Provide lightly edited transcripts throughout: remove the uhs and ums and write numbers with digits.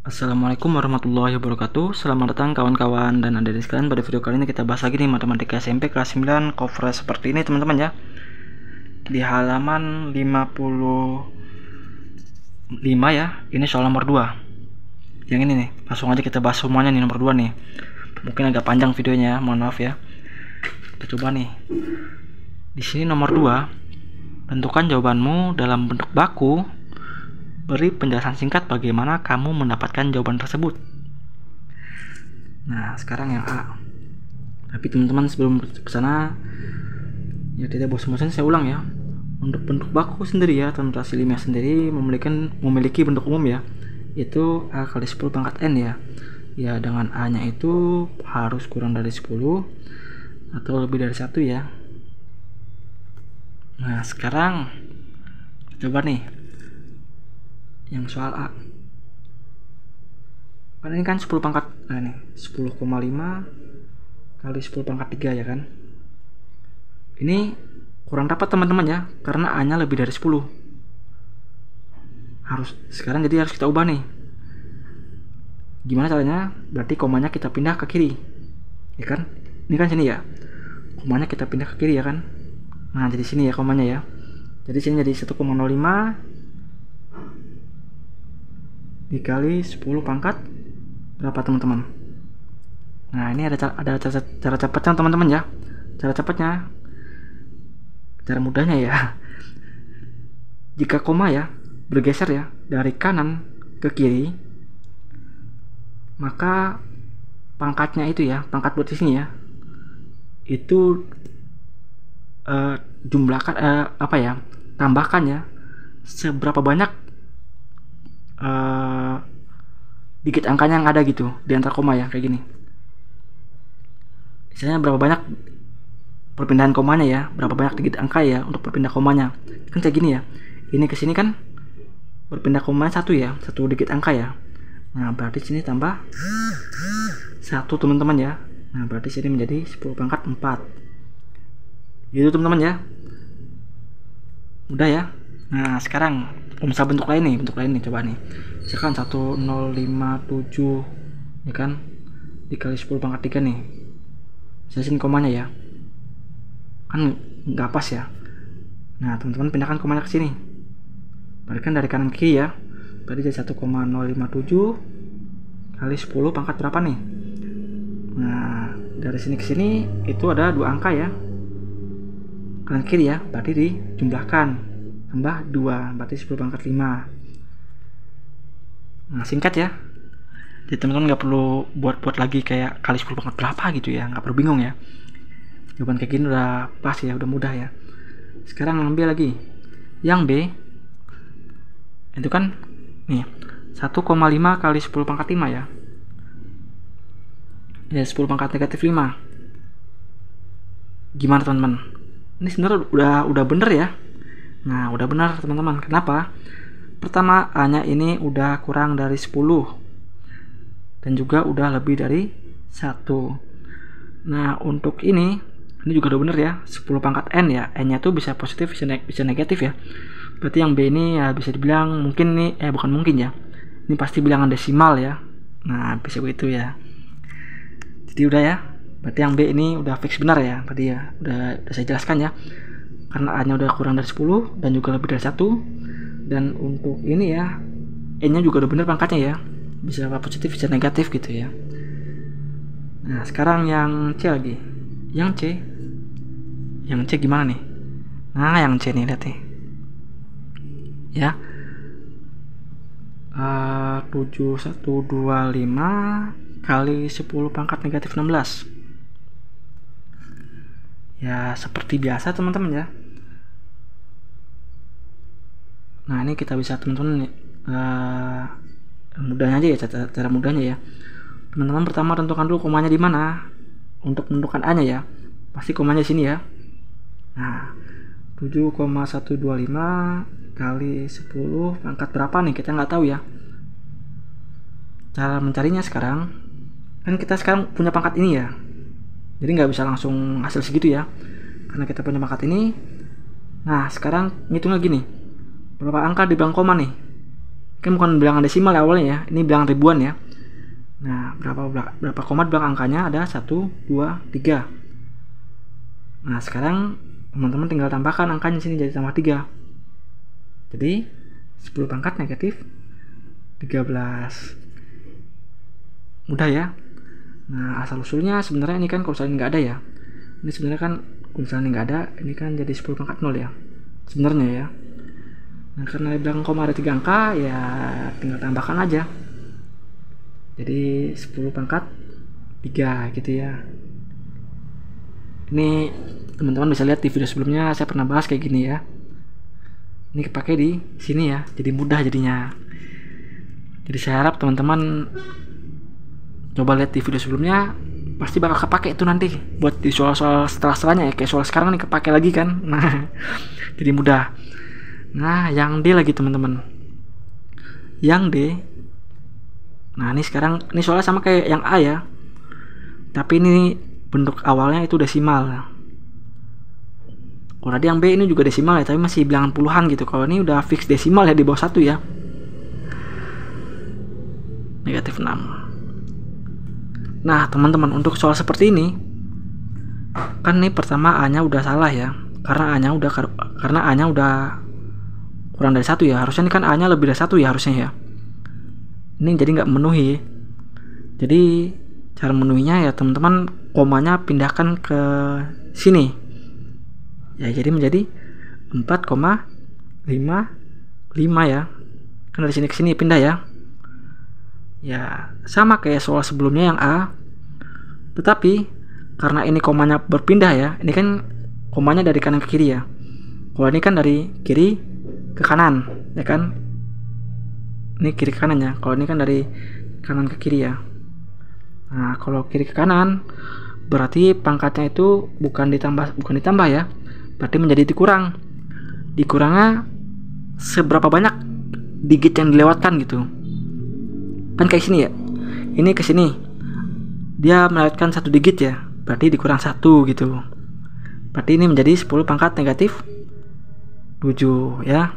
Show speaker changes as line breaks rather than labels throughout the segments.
Assalamualaikum warahmatullahi wabarakatuh. Selamat datang kawan-kawan dan adik-adik sekalian. Pada video kali ini kita bahas lagi nih matematika SMP kelas 9 cover seperti ini teman-teman ya. Di halaman 55 ya. Ini soal nomor 2. Yang ini nih, langsung aja kita bahas semuanya nih nomor 2 nih. Mungkin agak panjang videonya, mohon maaf ya. Kita coba nih. Di sini nomor 2. Tentukan jawabanmu dalam bentuk baku. Beri penjelasan singkat bagaimana kamu mendapatkan jawaban tersebut. Nah, sekarang yang A. Tapi teman-teman sebelum ke sana ya tidak bosan-bosan saya ulang ya. Untuk bentuk baku sendiri ya, notasi ilmiah sendiri memiliki bentuk umum ya. Itu A kali 10 pangkat N ya. Ya, dengan A-nya itu harus kurang dari 10 atau lebih dari 1 ya. Nah, sekarang coba nih yang soal A. Karena ini kan 10 pangkat, nah ini 10,5 kali 10 pangkat 3 ya kan. Ini kurang dapat teman-teman ya, karena A nya lebih dari 10. Sekarang jadi harus kita ubah nih. Gimana caranya? Berarti komanya kita pindah ke kiri, ya kan? Ini kan sini ya, komanya kita pindah ke kiri ya kan. Nah, jadi sini ya komanya ya. Jadi sini jadi 1,05 dikali 10 pangkat berapa teman-teman. Nah, ini ada cara cepatnya teman-teman ya. Cara cepatnya, cara mudahnya ya. Jika koma ya bergeser ya dari kanan ke kiri, maka pangkatnya itu ya, pangkat buat di sini ya, itu jumlahkan tambahkan ya seberapa banyak digit angkanya yang ada gitu di antara koma ya, kayak gini. Misalnya berapa banyak perpindahan komanya ya, berapa banyak digit angka ya untuk berpindah komanya. Kan kayak gini ya. Ini ke sini kan berpindah komanya 1 ya, 1 digit angka ya. Nah, berarti sini tambah 1 teman-teman ya. Nah, berarti sini menjadi 10 pangkat 4. Gitu teman-teman ya. Mudah ya. Nah, sekarang misal bentuk lain nih, coba nih. Misalkan 1057 ya kan, dikali 10 pangkat 3 nih. Saya sini komanya ya. Kan nggak pas ya. Nah, teman-teman pindahkan komanya ke sini. Balikan dari kanan ke kiri ya. Berarti jadi 1057 kali 10 pangkat berapa nih? Nah, dari sini ke sini itu ada 2 angka ya. Kanan kiri ya, berarti dijumlahkan. Tambah 2, berarti 10 pangkat 5. Nah, singkat ya. Jadi teman-teman nggak perlu buat lagi kayak kali 10 pangkat berapa gitu ya, nggak perlu bingung ya. Jawaban kayak gini udah pas ya, udah mudah ya. Sekarang ambil lagi yang B. Itu kan nih 1,5 kali 10 pangkat 5 ya. Ya 10 pangkat negatif 5. Gimana teman-teman? Ini sebenarnya udah bener ya. Nah, udah benar teman-teman. Kenapa? Pertama, A-nya ini udah kurang dari 10 dan juga udah lebih dari 1. Nah, untuk ini juga udah bener ya, 10 pangkat N ya. N-nya tuh bisa positif, bisa negatif ya. Berarti yang B ini ya bisa dibilang mungkin nih, bukan mungkin ya. Ini pasti bilangan desimal ya. Nah, bisa begitu ya. Jadi udah ya. Berarti yang B ini udah fix benar ya. Tadi ya, udah saya jelaskan ya. Karena A nya udah kurang dari 10 dan juga lebih dari 1. Dan untuk ini ya, N nya juga udah bener pangkatnya ya, bisa positif bisa negatif gitu ya. Nah, sekarang yang C lagi. Yang C gimana nih? Nah, yang C nih, lihat nih ya. 7125 kali 10 pangkat negatif 16. Ya, seperti biasa teman-teman ya. Nah, ini kita bisa teman-teman mudahnya aja ya, cara mudahnya ya. Teman-teman pertama tentukan dulu komanya di mana. Untuk menentukan A nya ya, pasti komanya di sini ya. Nah, 7,125 kali 10 pangkat berapa nih, kita nggak tahu ya. Cara mencarinya sekarang, kan kita sekarang punya pangkat ini ya, jadi nggak bisa langsung hasil segitu ya, karena kita punya pangkat ini. Nah, sekarang ngitung lagi nih, berapa angka di belakang koma nih, Kan bukan bilangan desimal ya awalnya ya, ini bilangan ribuan ya. Nah, berapa koma di belakang angkanya? Ada 1, 2, 3. Nah, sekarang teman-teman tinggal tambahkan angkanya sini jadi tambah 3. Jadi 10 pangkat negatif 13. Mudah ya. Nah, asal usulnya sebenarnya ini kan kalau misalnya nggak ada ya. Ini sebenarnya kan kalau misalnya nggak ada, ini kan jadi 10 pangkat 0 ya. Sebenarnya ya. Nah, karena di belakang koma ada 3 angka, ya tinggal tambahkan aja. Jadi 10 pangkat 3 gitu ya. Ini teman-teman bisa lihat di video sebelumnya saya pernah bahas kayak gini ya. Ini kepake di sini ya, jadi mudah jadinya. Jadi saya harap teman-teman coba lihat di video sebelumnya, pasti bakal kepake itu nanti buat di soal-soal setelah-setelahnya ya, kayak soal sekarang nih kepake lagi kan. Nah, jadi mudah. Nah, yang D lagi teman-teman. Yang D. Nah, ini sekarang ini soalnya sama kayak yang A ya. Tapi ini bentuk awalnya itu desimal. Kalau tadi yang B ini juga desimal ya, tapi masih bilangan puluhan gitu. Kalau ini udah fix desimal ya, di bawah 1 ya. Negatif 6. Nah, teman-teman, untuk soal seperti ini kan nih pertama A-nya udah salah ya. Karena A-nya udah kurang dari 1 ya. Harusnya ini kan A-nya lebih dari 1 ya harusnya ya. Ini jadi nggak memenuhi. Jadi cara memenuhinya ya teman-teman komanya pindahkan ke sini. Ya, jadi menjadi 4,55 ya. Kan dari sini ke sini pindah ya. Ya, sama kayak soal sebelumnya yang A. Tetapi karena ini komanya berpindah ya. Ini kan komanya dari kanan ke kiri ya. Kalau ini kan dari kiri ke kanan, ya kan? Ini kiri ke kanan ya. Kalau ini kan dari kanan ke kiri ya. Nah, kalau kiri ke kanan berarti pangkatnya itu bukan ditambah ya. Berarti menjadi dikurang. Dikurangnya seberapa banyak digit yang dilewatkan gitu. Kan kayak sini ya. Ini ke sini. Dia melewatkan 1 digit ya. Berarti dikurang 1 gitu. Berarti ini menjadi 10 pangkat negatif 7 ya.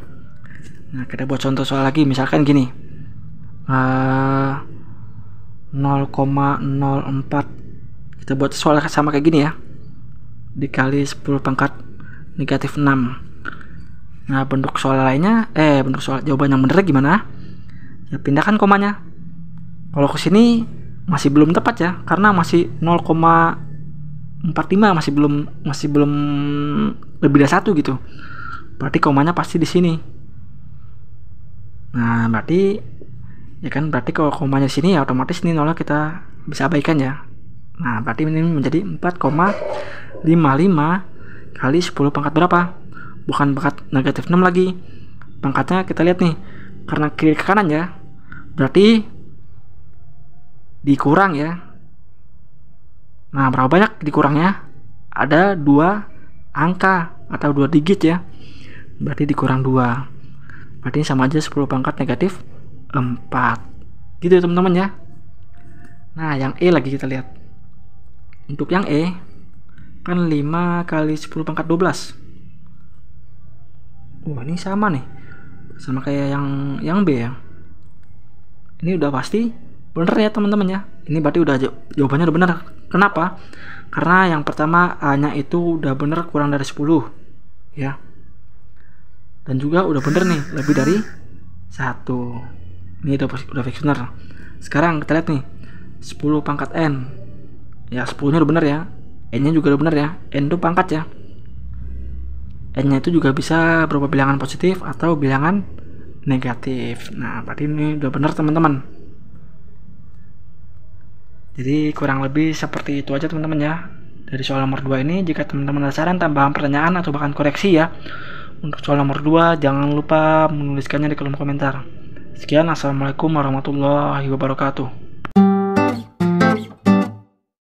Nah, kita buat contoh soal lagi. Misalkan gini. 0,04. Kita buat soal sama kayak gini ya. Dikali 10 pangkat negatif 6. Nah, bentuk soal lainnya, bentuk soal jawaban yang benar gimana? Ya, pindahkan komanya. Kalau ke sini masih belum tepat ya, karena masih 0,45, masih belum lebih dari 1 gitu. Berarti komanya pasti di sini. Nah, berarti ya kan, berarti kalau komanya di sini ya otomatis ini nolnya kita bisa abaikan ya. Nah, berarti ini menjadi 4,55 kali 10 pangkat berapa? Bukan pangkat negatif 6 lagi. Pangkatnya kita lihat nih, karena kiri ke kanan ya. Berarti dikurang ya. Nah, berapa banyak dikurangnya? Ada 2 angka atau 2 digit ya. Berarti dikurang 2. Berarti sama aja 10 pangkat negatif 4. Gitu ya teman-teman ya. Nah, yang E lagi kita lihat. Untuk yang E kan 5 kali 10 pangkat 12. Wah, ini sama nih. Sama kayak yang B ya. Ini udah pasti bener ya teman-teman ya. Ini berarti udah jawabannya udah bener. Kenapa? Karena yang pertama A-nya itu udah bener kurang dari 10 ya. Dan juga udah bener nih lebih dari 1. Ini udah fix bener. Sekarang kita lihat nih 10 pangkat N. Ya, 10-nya udah bener ya. N-nya juga udah bener ya. N itu pangkat ya. N-nya itu juga bisa berupa bilangan positif atau bilangan negatif. Nah, berarti ini udah bener teman-teman. Jadi kurang lebih seperti itu aja teman-teman ya. Dari soal nomor 2 ini, jika teman-teman ada saran, tambahan pertanyaan atau bahkan koreksi ya. Untuk soal nomor 2 jangan lupa menuliskannya di kolom komentar. Sekian, assalamualaikum warahmatullahi wabarakatuh.